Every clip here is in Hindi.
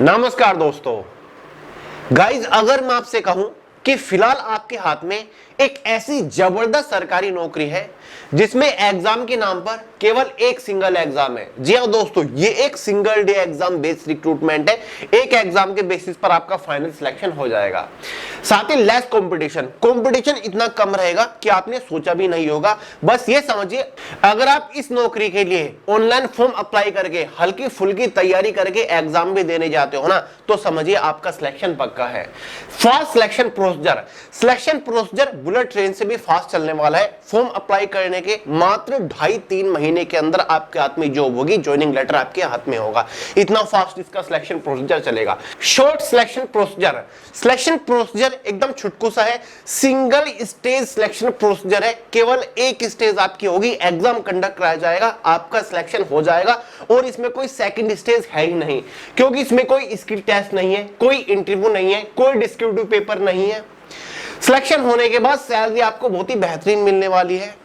नमस्कार दोस्तों। गाइज, अगर मैं आपसे कहूं कि फिलहाल आपके हाथ में एक ऐसी जबरदस्त सरकारी नौकरी है जिसमें एग्जाम के नाम पर केवल एक सिंगल एग्जाम है। जी हां दोस्तों, ये एक single day exam based recruitment है। एक एग्जाम के बेसिस पर आपका फाइनल सिलेक्शन हो जाएगा। साथ ही लेस कंपटीशन इतना कम रहेगा कि आपने सोचा भी नहीं होगा। बस ये समझिए, अगर आप इस नौकरी के लिए ऑनलाइन फॉर्म अप्लाई करके हल्की फुल्की तैयारी करके एग्जाम भी देने जाते हो ना, तो समझिए आपका सिलेक्शन पक्का है। Fast selection procedure bullet train से भी फास्ट चलने वाला है। फॉर्म अप्लाई करने के मात्र 2.5-3 महीने के अंदर आपके हाथ में जॉब होगी, ज्वाइनिंग लेटर आपके हाथ में होगा। इतना फास्ट इसका सिलेक्शन प्रोसीजर चलेगा। शॉर्ट सिलेक्शन प्रोसीजर एकदम छुटकू सा है। सिंगल स्टेज सिलेक्शन प्रोसीजर है। केवल एक स्टेज आपकी होगी, एग्जाम कंडक्ट कराया जाएगा, आपका सिलेक्शन हो जाएगा। और इसमें कोई सेकंड स्टेज है ही नहीं, क्योंकि इसमें कोई स्किल टेस्ट नहीं है, कोई इंटरव्यू नहीं है, कोई डिस्क्रिप्टिव पेपर नहीं है। सिलेक्शन होने के बाद सैलरी आपको बहुत ही बेहतरीन मिलने वाली है।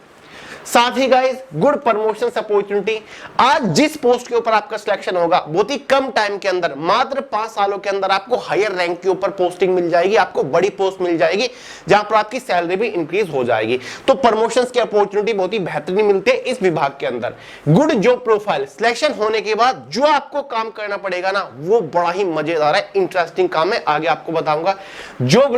साथ ही गाइस, गुड प्रमोशन अपॉर्चुनिटी। आज जिस पोस्ट के ऊपर आपका सिलेक्शन होगा, बहुत ही कम टाइम के अंदर, मात्र 5 सालों के अंदर आपको हायर रैंक के ऊपर पोस्टिंग मिल जाएगी, आपको बड़ी पोस्ट मिल जाएगी, जहां पर आपकी सैलरी भी इंक्रीज हो जाएगी। तो प्रमोशंस की अपॉर्चुनिटी बहुत ही बेहतरीन मिलती है इस विभाग के अंदर। Good job profile. सिलेक्शन होने के बाद जो आपको काम करना पड़ेगा ना, वो बड़ा ही मजेदार है, इंटरेस्टिंग काम है, आगे आपको बताऊंगा। जॉब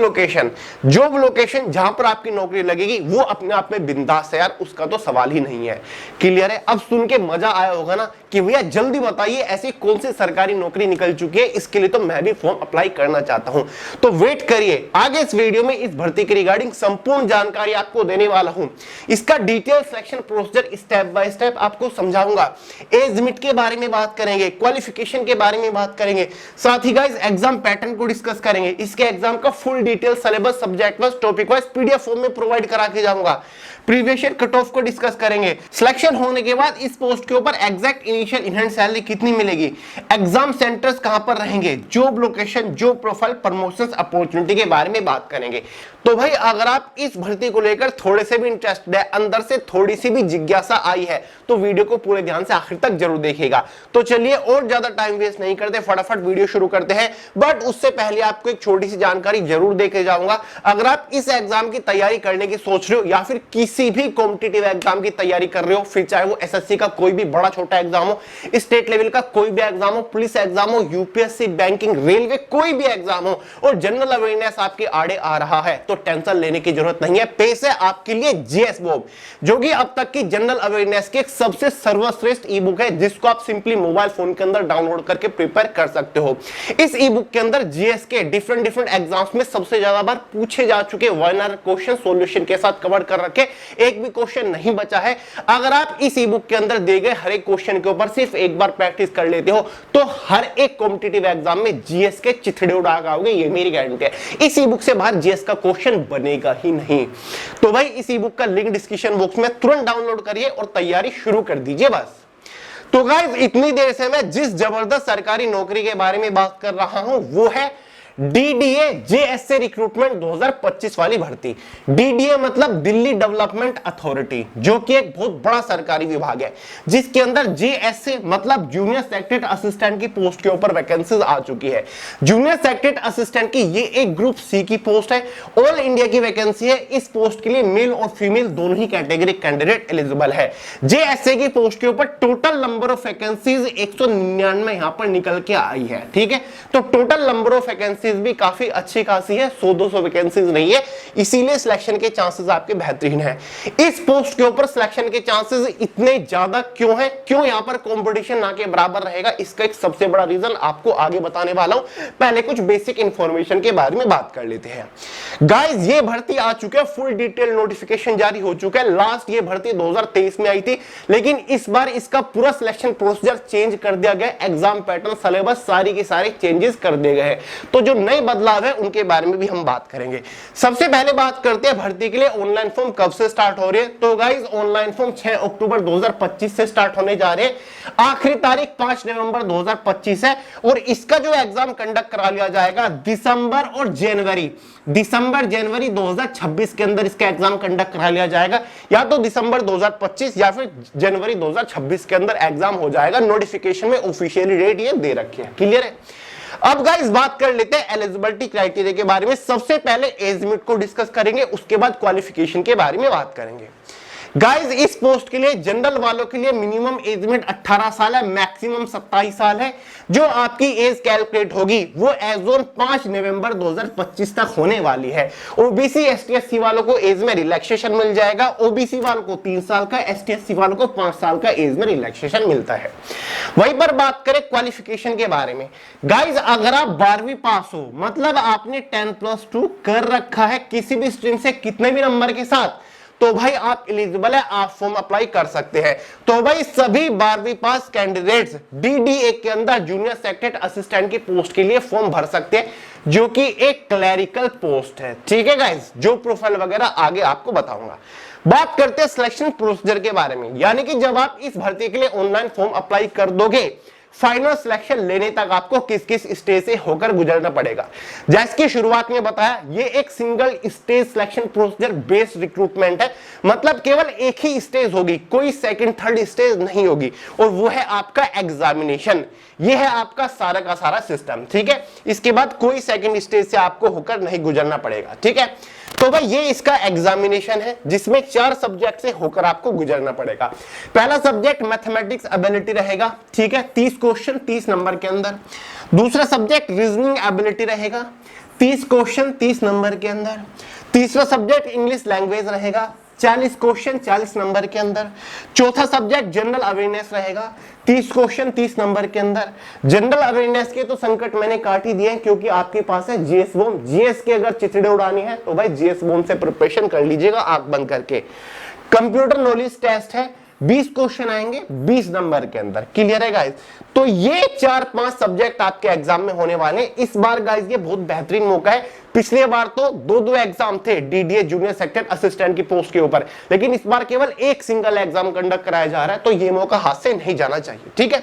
लोकेशन जहां पर आपकी नौकरी लगेगी वो अपने आप में बिंदास है यार, उसका तो सवाल ही नहीं है। क्लियर है? अब सुन के मजा आया होगा ना कि भैया जल्दी बताइए ऐसी कौन सी सरकारी नौकरी निकल चुकी है, इसके लिए तो मैं भी फॉर्म अप्लाई करना चाहता हूं। तो वेट करिए, आगे इस वीडियो में इस भर्ती के रिगार्डिंग संपूर्ण जानकारी आपको देने वाला हूं। इसका detail selection procedure step by step आपको समझाऊंगा। एज लिमिट के बारे में बात करेंगे, क्वालिफिकेशन के बारे में बात करेंगे, साथ ही गाइस एग्जाम पैटर्न को डिस्कस करेंगे। इसके एग्जाम का full detail syllabus, subject wise, topic wise PDF form में प्रोवाइड करा के जाऊंगा। प्रीवियस ईयर कट ऑफ को डिस्कस करेंगे। सिलेक्शन होने के बाद इस पोस्ट के ऊपर एग्जैक्ट इनिशियल इनहैंड सैलरी कितनी मिलेगी, एग्जाम सेंटर्स कहां पर रहेंगे, job location, job profile, promotions opportunity के बारे में बात करेंगे। तो भाई अगर आप इस भर्ती को लेकर थोड़े से भी इंटरेस्टेड है, अंदर से थोड़ी सी भी जिज्ञासा आई है, तो वीडियो को पूरे ध्यान से आखिर तक जरूर देखिएगा। तो चलिए और ज्यादा टाइम वेस्ट नहीं करते, फटाफट वीडियो शुरू करते हैं। बट उससे पहले आपको एक छोटी सी जानकारी जरूर देके जाऊंगा। अगर आप इस एग्जाम की तैयारी करने की सोच रहे हो या फिर किसी भी कॉम्पिटिटिव एग्जाम की तैयारी कर रहे हो, फिर चाहे वो एसएससी का कोई भी बड़ा छोटा एग्जाम हो, स्टेट लेवल का कोई भी एग्जाम हो, पुलिस एग्जाम हो, यूपीएससी, बैंकिंग, रेलवे, कोई भी एग्जाम हो, और जनरल अवेयरनेस आपके आड़े आ रहा है, तो टेंशन लेने की जरूरत नहीं है। पेश है आपके लिए जीएस बॉब, जो कि अब तक की जनरल अवेयरनेस की एक सबसे सर्वश्रेष्ठ ई बुक है, जिसको आप सिंपली मोबाइल फोन के अंदर डाउनलोड करके प्रिपेयर कर सकते हो। इस ई बुक के अंदर जीएस के डिफरेंट एग्जाम्स में सबसे ज्यादा बार पूछे जा चुके 1 क्वेश्चन सॉल्यूशन के साथ कवर कर रखे, एक भी क्वेश्चन नहीं बचा है। अगर आप इस ई बुक के अंदर दिए गए हर एक क्वेश्चन के ऊपर सिर्फ एक बार प्रैक्टिस कर लेते हो, तो हर एक कॉम्पिटिटिव एग्जाम में जीएस के चिथड़े उड़ा आओगे, ये मेरी गारंटी है। इस ई बुक से बाहर जीएस का क्वेश्चन बनेगा ही नहीं। तो भाई इस ई बुक का लिंक डिस्क्रिप्शन बॉक्स में तुरंत डाउनलोड करिए और तैयारी शुरू कर दीजिए बस। तो गाइस, इतनी देर से मैं जिस जबरदस्त सरकारी नौकरी के बारे में बात कर रहा हूं वो है डीडीए जेएसए रिक्रूटमेंट 2025 वाली भर्ती। डीडीए मतलब दिल्ली डेवलपमेंट अथॉरिटी, जो कि एक बहुत बड़ा सरकारी विभाग है, जिसके अंदर जेएसए मतलब जूनियर सेक्रेटरी असिस्टेंट की पोस्ट के ऊपर वैकेंसीज आ चुकी है। जूनियर सेक्रेटरी असिस्टेंट की ये एक ग्रुप सी की पोस्ट है, ऑल इंडिया की वैकेंसी है। इस पोस्ट के लिए मेल और फीमेल दोनों ही कैटेगरी कैंडिडेट एलिजिबल है। जेएसए की पोस्ट के ऊपर टोटल नंबर ऑफ वैकेंसीज 199 यहां पर निकल के आई है। ठीक है, तो टोटल नंबर ऑफ वैकेंसी भी काफी अच्छी खासी है, 100-200 वैकेंसीज नहीं है, इसीलिए सिलेक्शन के चांसेस आपके बेहतरीन हैं। इस पोस्ट के ऊपर सिलेक्शन के चांसेस इतने ज्यादा क्यों हैं, क्यों यहां पर कंपटीशन ना के बराबर रहेगा, इसका एक सबसे बड़ा रीजन आपको आगे बताने वाला हूं। पहले कुछ बेसिक इंफॉर्मेशन के बारे में बात कर लेते हैं। गाइस, ये भर्ती आ चुकी है, फुल डिटेल नोटिफिकेशन जारी हो चुका है। लास्ट ये भर्ती 2023 में आई थी, लेकिन इस बार इसका पूरा सिलेक्शन प्रोसीजर चेंज कर दिया गया, एग्जाम पैटर्न, सिलेबस सारी के सारे चेंजेस कर दिए गए हैं। तो जो नए बदलाव है उनके बारे में भी हम बात करेंगे। सबसे पहले बात करते हैं भर्ती के लिए ऑनलाइन फॉर्म कब से स्टार्ट हो रही है। तो गाइस, ऑनलाइन फॉर्म 6 अक्टूबर 2025 से स्टार्ट होने जा रहे हैं। आखिरी तारीख 5 नवंबर 2025 है, और इसका जो एग्जाम कंडक्ट करा लिया जाएगा दिसंबर जनवरी 2026 के अंदर इसका एग्जाम कंडक्ट करा लिया जाएगा। या तो दिसंबर 2025 या फिर जनवरी 2026 के अंदर एग्जाम हो जाएगा। नोटिफिकेशन में ऑफिशियली डेट ये दे रखी है। क्लियर है? अब गाइस बात कर लेते हैं एलिजिबिलिटी क्राइटेरिया के बारे में। सबसे पहले एज लिमिट को डिस्कस करेंगे, उसके बाद क्वालिफिकेशन के बारे में बात करेंगे। गाइस इस पोस्ट के लिए जनरल वालों के लिए मिनिमम एज लिमिट 18 साल है, मैक्सिमम 27 साल है। जो आपकी एज कैलकुलेट होगी वो एज ऑन 5 नवंबर 2025 तक होने वाली है। ओबीसी एसटी एससी वालों को एज में रिलैक्सेशन मिल जाएगा। ओबीसी वालों को 3 साल का, एसटी एससी वालों को 5 साल का एज में रिलैक्सेशन मिलता है। वहीं पर बात करें क्वालिफिकेशन के बारे में, गाइस अगर आप 12वीं पास हो, मतलब आपने 10+2 कर रखा है किसी भी स्ट्रीम से कितने भी नंबर के साथ, तो भाई आप एलिजिबल है, आप फॉर्म अप्लाई कर सकते हैं। तो भाई सभी 12वीं पास कैंडिडेट्स डीडीए के अंदर जूनियर सेक्रेटरी असिस्टेंट की पोस्ट के लिए फॉर्म भर सकते हैं, जो कि एक क्लैरिकल पोस्ट है। ठीक है गाइस, जो प्रोफाइल वगैरह आगे आपको बताऊंगा। बात करते हैं सिलेक्शन प्रोसीजर के बारे में, यानी कि जब आप इस भर्ती के लिए ऑनलाइन फॉर्म अप्लाई कर दोगे, फाइनल सिलेक्शन लेने तक आपको किस किस स्टेज से होकर गुजरना पड़ेगा। जैसे कि शुरुआत में बताया, ये एक single stage selection procedure based recruitment है, मतलब केवल एक ही स्टेज होगी, कोई सेकंड थर्ड स्टेज नहीं होगी, और वो है आपका एग्जामिनेशन। ये है आपका सारा का सारा सिस्टम। ठीक है, इसके बाद कोई सेकंड स्टेज से आपको होकर नहीं गुजरना पड़ेगा। ठीक है, तो भाई ये इसका एग्जामिनेशन है, जिसमें 4 सब्जेक्ट से होकर आपको गुजरना पड़ेगा। पहला सब्जेक्ट मैथमेटिक्स एबिलिटी रहेगा, ठीक है, 30 क्वेश्चन 30 नंबर के अंदर। दूसरा सब्जेक्ट रीजनिंग एबिलिटी रहेगा, 30 क्वेश्चन 30 नंबर के अंदर। तीसरा सब्जेक्ट इंग्लिश लैंग्वेज रहेगा, 40 क्वेश्चन 40 नंबर के अंदर। चौथा सब्जेक्ट जनरल अवेयरनेस रहेगा, 30 क्वेश्चन 30 नंबर के अंदर। जनरल अवेयरनेस के तो संकट मैंने काट ही दिए, क्योंकि आपके पास है जीएस बॉम। जीएस के अगर चिचड़े उड़ानी है तो भाई जीएस बॉम से प्रिपरेशन कर लीजिएगा आंख बंद करके। कंप्यूटर नॉलेज टेस्ट है, 20 क्वेश्चन आएंगे 20 नंबर के अंदर। क्लियर है गाइस? तो ये 4-5 सब्जेक्ट आपके एग्जाम में होने वाले हैं। इस बार गाइस ये बहुत बेहतरीन मौका है। पिछले बार तो 2-2 एग्जाम थे डीडीए जूनियर सेक्रेटरी असिस्टेंट की पोस्ट के ऊपर, लेकिन इस बार केवल एक सिंगल एग्जाम कंडक्ट कराया जा रहा है, तो ये मौका हाथ से नहीं जाना चाहिए। ठीक है,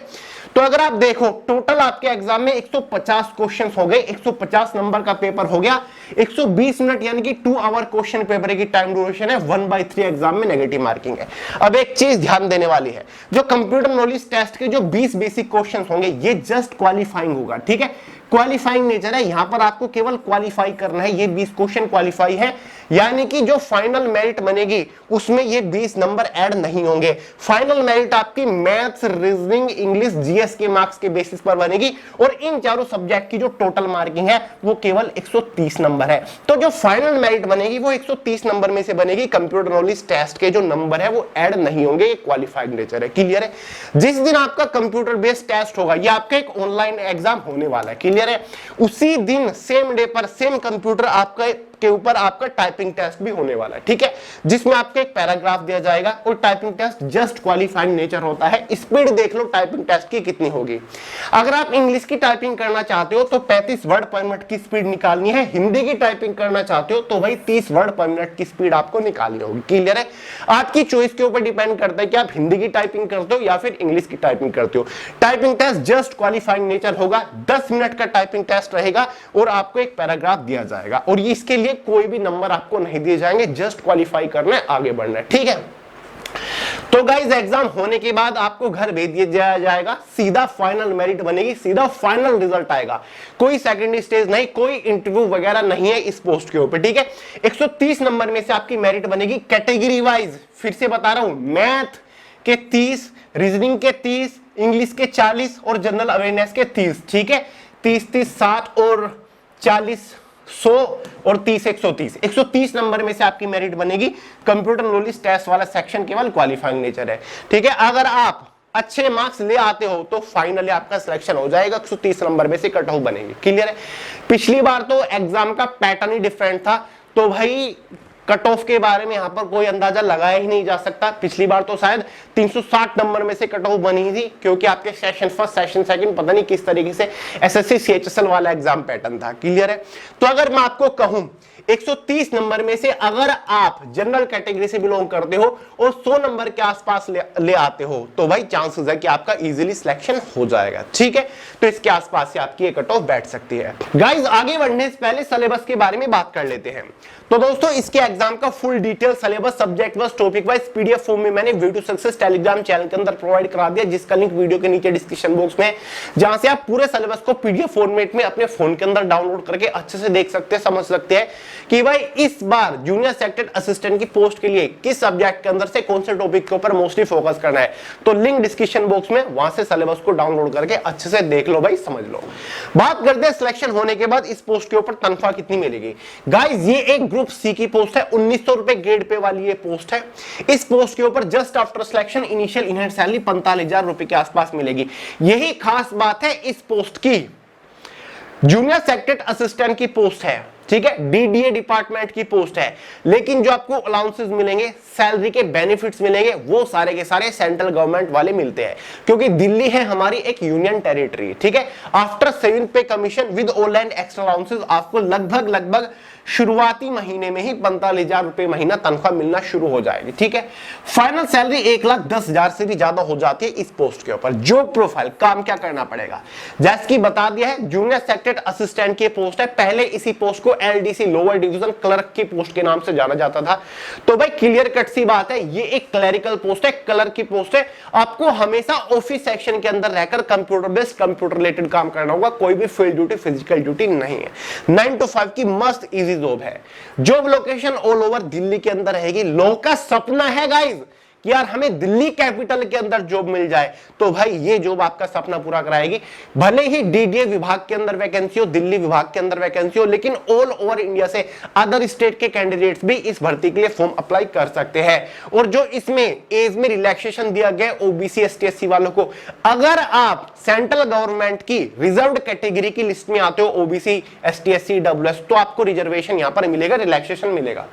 तो अगर आप देखो टोटल आपके एग्जाम में 150 क्वेश्चंस हो गए, 150 नंबर का पेपर हो गया, 120 मिनट यानी कि 2 आवर क्वेश्चन पेपर की टाइम ड्यूरेशन है, 1/3 एग्जाम में नेगेटिव मार्किंग है। अब एक चीज ध्यान देने वाली है, जो कंप्यूटर नॉलेज टेस्ट के जो 20 बेसिक क्वेश्चन होंगे, ये जस्ट क्वालिफाइंग होगा। ठीक है, क्वालिफाइंग नेचर है, यहां पर आपको केवल क्वालिफाई करना है। ये 20 क्वेश्चन क्वालिफाई है, यानी कि जो फाइनल मेरिट बनेगी उसमें ये 20 नंबर ऐड नहीं होंगे। फाइनल मेरिट आपकी मैथ्स, रीजनिंग, इंग्लिश, जीएस के मार्क्स के बेसिस पर बनेगी, और इन चारों सब्जेक्ट की जो टोटल मार्किंग है वो केवल 130 नंबर है। तो जो फाइनल मेरिट बनेगी वो 130 नंबर में से बनेगी। कंप्यूटर नॉलेज टेस्ट के जो नंबर है वो ऐड नहीं होंगे, क्वालिफाइड नेचर है। क्लियर है? जिस दिन आपका कंप्यूटर बेस्ड टेस्ट होगा, ये आपका एक ऑनलाइन एग्जाम होने वाला है। क्लियर है? उसी दिन सेम डे पर सेम कंप्यूटर आपका के ऊपर आपका टाइपिंग टेस्ट भी होने वाला है। ठीक है, जिसमें आपको एक पैराग्राफ दिया जाएगा, और typing test just qualifying nature होता है। स्पीड देख लो टाइपिंग टेस्ट की कितनी होगी। अगर आप इंग्लिश की टाइपिंग करना चाहते हो तो 35 वर्ड पर मिनट की स्पीड निकालनी है। हिंदी की टाइपिंग करना चाहते हो तो भाई 30 वर्ड पर मिनट की स्पीड आपको निकालनी होगी। क्लियर है? आपकी चॉइस के ऊपर डिपेंड करता है कि आप हिंदी की टाइपिंग करते हो या फिर इंग्लिश की टाइपिंग करते हो। Typing test just qualifying nature होगा, 10 मिनट का टाइपिंग टेस्ट रहेगा, और आपको एक पैराग्राफ दिया जाएगा, और इसके लिए कोई भी नंबर आपको नहीं दिए जाएंगे, जस्ट क्वालिफाई करना है, आगे बढ़ना है। ठीक है, तो गाइस एग्जाम होने के बाद आपको घर भेज दिया जाएगा, सीधा फाइनल मेरिट बनेगी, सीधा फाइनल रिजल्ट आएगा। कोई सेकंड स्टेज नहीं, कोई इंटरव्यू वगैरह नहीं है इस पोस्ट के ऊपर। ठीक है, 130 नंबर में से आपकी मेरिट बनेगी कैटेगरी वाइज। फिर से बता रहा हूं, मैथ के 30, रीजनिंग के 30, इंग्लिश के 40 और जनरल अवेयरनेस के 30। ठीक है, 30-30 60 और 40 100 और 30 130। 130 नंबर में से आपकी मेरिट बनेगी। कंप्यूटर नॉलेज टेस्ट वाला सेक्शन केवल क्वालिफाइंग नेचर है। ठीक है, अगर आप अच्छे मार्क्स ले आते हो तो फाइनली आपका सिलेक्शन हो जाएगा, 130 नंबर में से कट ऑफ बनेगी। क्लियर है? पिछली बार तो एग्जाम का पैटर्न ही डिफरेंट था, तो भाई कट ऑफ के बारे में यहां पर कोई अंदाजा लगाया ही नहीं जा सकता। पिछली बार तो शायद 360 नंबर में से कट ऑफ बनी थी, क्योंकि आपके सेशन फर्स्ट सेशन सेकंड पता नहीं किस तरीके से एसएससी सीएचएसएल वाला एग्जाम पैटर्न था। क्लियर है? तो अगर मैं आपको कहूं 130 नंबर में से अगर आप जनरल कैटेगरी से बिलोंग करते हो और 100 नंबर के आसपास ले आते हो तो भाई चांसेस है कि आपका इजीली सिलेक्शन हो जाएगा। ठीक है, तो इसके आसपास से आपकी कट ऑफ बैठ सकती है। गाइस आगे बढ़ने से पहले सिलेबस के बारे में बात कर लेते हैं। तो दोस्तों इसके एग्जाम का full detail syllabus subject wise topic wise PDF form में मैंने वीडियो सक्सेस टेलीग्राम चैनल के अंदर प्रोवाइड करा दिया, जिसका लिंक वीडियो के नीचे डिस्क्रिप्शन बॉक्स में है, जहां से आप पूरे सिलेबस को पीडीएफ फॉर्मेट में अपने फोन के अंदर डाउनलोड करके अच्छे से देख सकते हैं, समझ सकते हैं कि भाई इस बार जूनियर सेक्टर असिस्टेंट की पोस्ट के लिए किस सब्जेक्ट के अंदर से कौन से टॉपिक के ऊपर मोस्टली फोकस करना है। तो लिंक डिस्क्रिप्शन बॉक्स में, वहां से सिलेबस को डाउनलोड करके अच्छे से देख लो भाई, समझ लो। बात करते हैं सिलेक्शन होने के बाद इस पोस्ट के ऊपर तनख्वाह कितनी मिलेगी। गाइस ये एक ग्रुप सी की पोस्ट है, 1900 रुपए ग्रेड पे वाली ये पोस्ट है। इस पोस्ट के ऊपर just after selection initial in hand salary 45,000 रुपए के आसपास मिलेगी। यही खास बात है इस पोस्ट की। जूनियर सेक्टर असिस्टेंट की पोस्ट है, ठीक है, डीडीए डिपार्टमेंट की पोस्ट है, लेकिन जो आपको अलाउंसेस मिलेंगे, सैलरी के बेनिफिट्स मिलेंगे, वो सारे के सारे सेंट्रल गवर्नमेंट वाले मिलते हैं, क्योंकि दिल्ली है हमारी एक यूनियन टेरिटरी। ठीक है, आफ्टर 7th पे commission with all and extra allowances आपको लगभग शुरुआती महीने में ही 45,000 रुपए महीना तनख्वाह मिलना शुरू हो जाएगी। ठीक है, फाइनल सैलरी 1,10,000 से भी ज्यादा हो जाती है इस पोस्ट के ऊपर। जॉब प्रोफाइल, काम क्या करना पड़ेगा, जैसे कि बता दिया है, जूनियर सेक्टर असिस्टेंट की पोस्ट है। पहले इसी पोस्ट को एलडीसी लोअर डिवीजन क्लर्क की पोस्ट के नाम से जाना जाता था। तो भाई क्लियर कट सी बात है, ये एक क्लरिकल पोस्ट है, क्लर्क की पोस्ट है। आपको हमेशा ऑफिस सेक्शन के अंदर रहकर कंप्यूटर बेस्ड, कंप्यूटर रिलेटेड काम करना होगा, कोई भी फील्ड ड्यूटी, फिजिकल ड्यूटी नहीं है। 9 to 5 की मस्त इजी जॉब है। Job location all over Delhi के अंदर रहेगी। लोगों का सपना है गाइस कि यार हमें दिल्ली कैपिटल के अंदर जॉब मिल जाए, तो भाई ये जॉब आपका सपना पूरा कराएगी। भले ही डीडीए विभाग के अंदर वैकेंसी हो, दिल्ली विभाग के अंदर वैकेंसी हो, लेकिन ऑल ओवर इंडिया से अदर स्टेट के कैंडिडेट्स भी इस भर्ती के लिए फॉर्म अप्लाई कर सकते हैं। और जो इसमें एज में रिलैक्सेशन दिया गया ओबीसी एसटी वालों को, अगर आप सेंट्रल गवर्नमेंट की रिजर्व्ड कैटेगरी की लिस्ट में आते हो, ओबीसी एसटी डब्ल्यूएस, तो आपको रिजर्वेशन यहां पर मिलेगा, रिलैक्सेशन मिलेगा।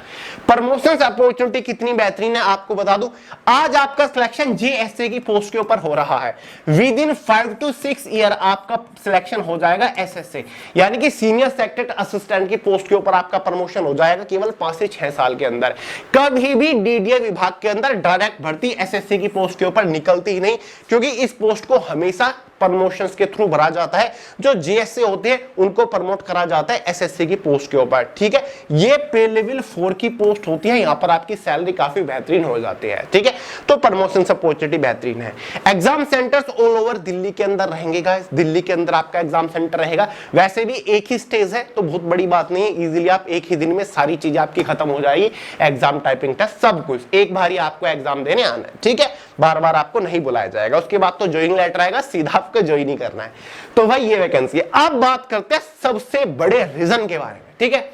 प्रमोशन अपॉर्चुनिटी कितनी बेहतरीन है आपको बता दूं, आज आपका सिलेक्शन जेएसए की पोस्ट के ऊपर हो रहा है। विद इन 5 to 6 ईयर आपका सिलेक्शन हो जाएगा एसएसए, यानी कि सीनियर सेक्टर असिस्टेंट की पोस्ट के ऊपर आपका प्रमोशन हो जाएगा केवल 5 से 6 साल के अंदर। कभी भी डीडीए विभाग के अंदर डायरेक्ट भर्ती एसएससी की पोस्ट के ऊपर निकलती ही नहीं, क्योंकि इस पोस्ट को हमेशा प्रमोशंस के थ्रू भरा जाता है। जो जीएसए होते हैं उनको प्रमोट करा जाता है एसएससी की पोस्ट के ऊपर। ठीक है, ये पे लेवल 4 की पोस्ट होती है, यहां पर आपकी सैलरी काफी बेहतरीन हो जाती है। ठीक है, तो प्रमोशन अपॉर्चुनिटी बेहतरीन है। Exam centres all over Delhi के अंदर रहेंगे गाइस, दिल्ली के अंदर आपका एग्जाम सेंटर रहेगा। वैसे भी एक ही स्टेज है तो बहुत बड़ी बात नहीं है, इजीली आप एक ही दिन में सारी चीजें आपकी खत्म हो जाएगी, एग्जाम, टाइपिंग टेस्ट, सब कुछ एक बार ही आपको एग्जाम देने आना है। ठीक है, बार बार आपको नहीं बुलाया जाएगा। उसके बाद तो ज्वाइनिंग लेटर आएगा, सीधा आपको ज्वाइन ही करना है। तो भाई ये वैकेंसी है। अब बात करते हैं सबसे बड़े रीजन के बारे में, ठीक है,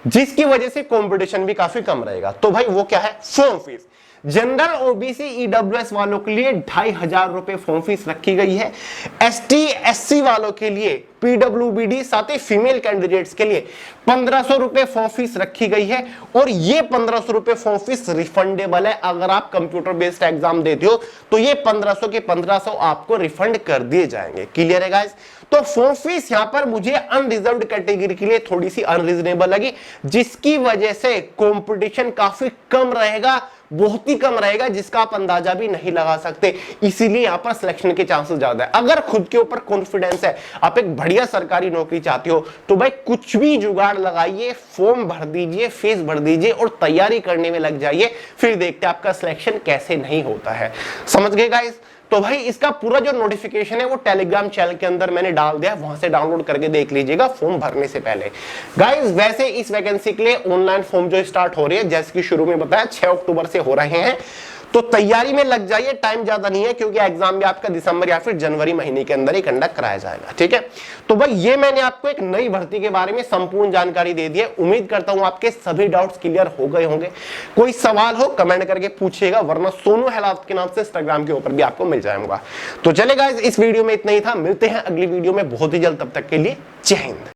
जिसकी वजह से कंपटीशन भी काफी कम रहेगा। तो भाई वो क्या है, form fees. General OBC EWS वालों के लिए 2,500 रुपए फॉर्म फीस रखी गई है। एसटी एससी वालों के लिए, पीडब्ल्यूबीडी साथ ही फीमेल कैंडिडेट्स के लिए 1,500 रुपए फॉर्म फीस रखी गई है। और ये 1,500 रुपए फॉर्म फीस रिफंडेबल है। अगर आप कंप्यूटर बेस्ड एग्जाम देते हो तो ये 1,500 के 1,500 आपको रिफंड कर दिए जाएंगे। क्लियर है गाइस? तो फॉर्म फीस यहां पर मुझे अनरिजर्व्ड कैटेगरी के लिए थोड़ी सी अनरीजनेबल लगी, जिसकी वजह से कंपटीशन काफी कम रहेगा, बहुत ही कम रहेगा, जिसका आप अंदाजा भी नहीं लगा सकते। इसीलिए यहां पर सिलेक्शन के चांसेस ज्यादा है। अगर खुद के ऊपर कॉन्फिडेंस है, आप एक बढ़िया सरकारी नौकरी चाहते हो, तो भाई कुछ भी जुगाड़ लगाइए, फॉर्म भर दीजिए, फीस भर दीजिए और तैयारी करने में लग जाइए। फिर देखते हैं आपका सिलेक्शन कैसे नहीं होता है। समझ गए गाइस? तो भाई इसका पूरा जो नोटिफिकेशन है वो टेलीग्राम चैनल के अंदर मैंने डाल दिया, वहां से डाउनलोड करके देख लीजिएगा फॉर्म भरने से पहले। गाइस वैसे इस वैकेंसी के लिए ऑनलाइन फॉर्म जो स्टार्ट हो रही है, जैसे कि शुरू में बताया 6 अक्टूबर से हो रहे हैं, तो तैयारी में लग जाइए। टाइम ज्यादा नहीं है, क्योंकि एग्जाम भी आपका दिसंबर या फिर जनवरी महीने के अंदर ही कंडक्ट कराया जाएगा। ठीक है, तो भाई ये मैंने आपको एक नई भर्ती के बारे में संपूर्ण जानकारी दे दी है। उम्मीद करता हूं आपके सभी डाउट्स क्लियर हो गए होंगे। कोई सवाल हो कमेंट करके पूछिएगा, वरना सोनू हेलावत के नाम से इंस्टाग्राम के ऊपर भी आपको मिल जाएगा। तो चले गाइस, इस वीडियो में इतना ही था। मिलते हैं अगली वीडियो में बहुत ही जल्द, तब तक के लिए जय हिंद।